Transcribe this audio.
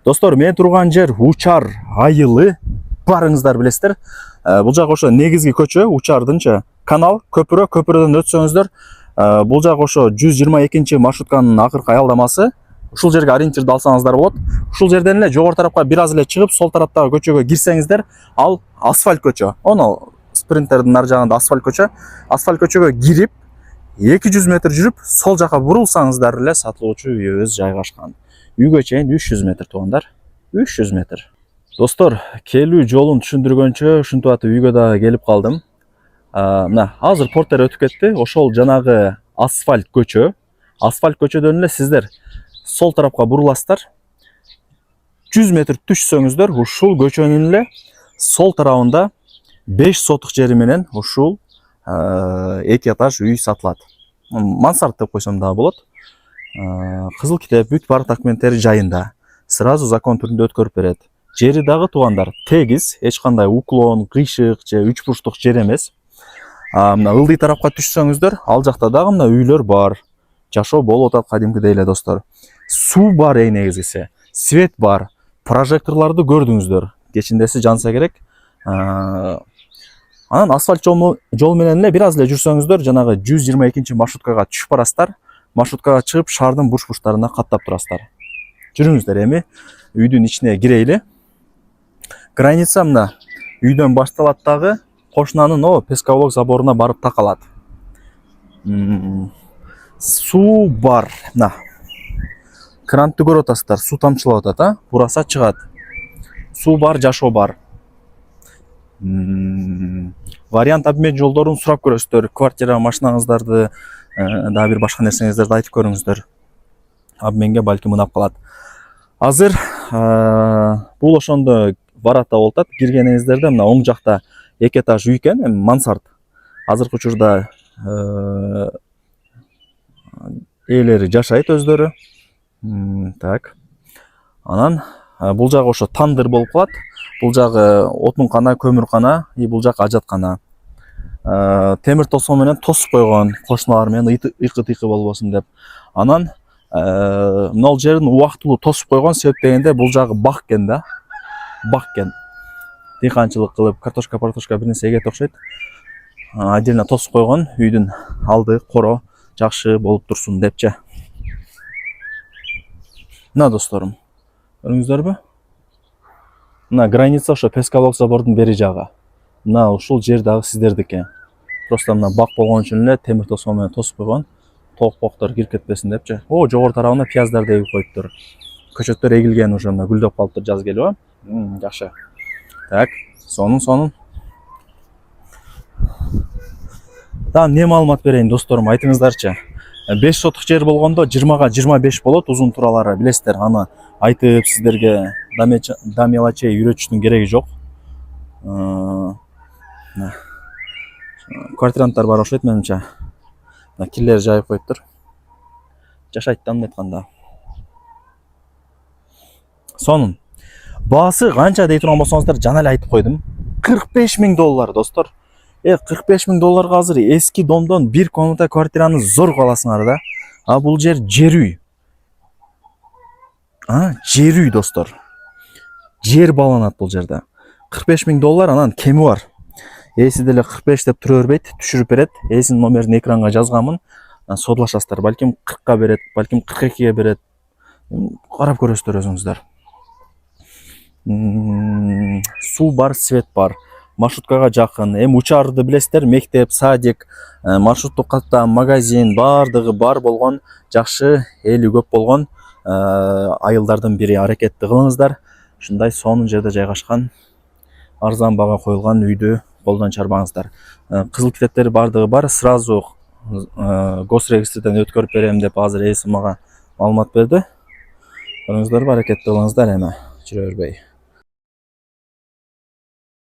Достор, мен турган жер Учар айылы. Барыңыздар білесіздер. Бұл жақ ошо негизги көчө, Учардынча канал, көпүрөдөн өтсөңүздөр, бұл жақ ошо 122 маршрутканын акыркы аялдамасы. Ушул жерге ориентирди алсаңыздар болот. Ушул жерден эле жогору тарапка бир аз эле чыгып, сол тараптагы көчөгө кирсеңиздер, ал асфальт көчө. Оно спринтердин ар жагында асфальт көчө. Асфальт көчөгө кирип, 200 метр жүрүп, сол жака бурулсаңыздар эле сатылуучу үйүбүз жайгашкан. Үйгө чейин 300 метр туугандар. 300 метр. Достор, келүү жолун түшүндүргөнчө ушинтип атып үйгө да келип калдым. Мына азыр портер өтүп кетти. Ошол жанагы асфальт көчө. Асфальт көчөдөн эле сиздер сол тарапка буруласыздар. 100 метр түшсөңүздөр, ушул көчөнүн эле сол тарабында 5 сотук жери менен ушул 2 этаж үй сатылат. Мансард деп койсом да болот. Кызыл китеп, бүт бар документтери жайында. Сразу закон түрүндө өткөрүп берет. Жери дагы туугандар тегиз, эч кандай уклон, кыйшык же 3 бурчтук жер эмес. Мына ылдый тарапка түшсөңүздөр, ал жакта дагы мына үйлөр бар. Жашоо болуп атат кадимкидей эле достор. Суу бар эң негизгиси, свет бар. Прожекторлорду көрдүңүздөр. Кечиндеси жанса керек. Анан асфальт жол менен эле бир аз эле жүрсөңүздөр, жанагы 122 маршруткага түшүп барасыздар. Маршруткага чыгып, шаардын бурч-бурчтарына каттап турасыздар. Жүрүңүздөр эми үйдүн ичине кирейли. Граница мына үйдөн башталат дагы, кошунанын Песковок заборуна барып такалат. Суу бар. Мына крантты көрүп атасыздар, суу тамчылап атат, бураса чыгат. Суу бар, жашоо бар. Вариант обмен жолдорун сурап көрөсүздөр. Квартира, машинаңыздарды, дагы бир башка нерсеңиздерди айтып көрүңүздөр. Обменге балким ынап калат. Азыр бул ошондо варата болуп атат. Киргениңиздерде мына оң жакта 2 этаж үй экен, эми мансард. Азыркы учурда ээлери жашайт өздөрү. Так. Анан бул жагы ошо тандыр болуп калат. Бул жагы отун кана, көмүр кана, бул жак ажаткана. Темир тосмо менен тосуп койгон, кошуналар менен ыйкы-тыйкы болбосун деп. Анан мына жерин убактылуу тосуп койгон, себеп дегенде бул жагы бак экен да. Бак экен. Дыйканчылык кылып, картошка бир нерсе эгет окшойт. Отдельно тосуп койгон, үйдүн алды, коро жакшы болуп турсун депчи. Мына досторум, көрүңүздөрбү? Мына граница ошо Песковок забордун бери жагы. Мына ушул жер дагы сиздердики. Просто мына бак болгон үчүн эле темир тосмо менен тосуп койгон. Тоок-поктор кирип кетпесин депчи. Жогору тарабына пияздарды эгип коюптур. Көчөттөр эгилген уже мына гүлдөп калыптыр жаз келип, жакшы. Так, сонун. Дагы эмне маалымат берейин досторум, айтыңыздарчы. 5 сотук жер болгондо 20га 25 болот узун туралары, билесиздер, аны айтып сиздерге дамелачей үйрөтүштүн кереги жок. Квартиранттар бар окшойт менимче. Кирлер жайып коюптур. Жашайт да айтканда. Сонун. Баасы канча дей турган болсоңуздар, жана эле айтып койдум. $45,000 достор. $45,000 азыр эски домдон бир комната квартираны зор каласыңар да. Бул жер үй. Жер үй достор. Жер баланат бул жерде. $45,000, анан кеми бар. Эси деле 45 деп тура бербейт, түшүрүп берет. Эсинин номерин экранга жазганмын. Содулашасыздар. Балким 40га берет, балким 42ге берет. Карап көрөсүздөр өзүңүздөр. Суу бар, свет бар. Маршруткага жакын. Эми Учарды билесиздер, мектеп, садик, маршруттук катта магазин бардыгы бар болгон, жакшы, эли көп болгон айылдардын бири. Аракетти кылыңыздар. Ушундай сонун жерде жайгашкан, арзан бага коюлган үйдү колдон чарбаңыздар. Кызыл китептери бардыгы бар. Сразу госрегистрден өткөрүп берем деп азыр эси мага маалымат берди. Көрүңүздөрбү, аракетти кылыңыздар эми, жүрө бербей.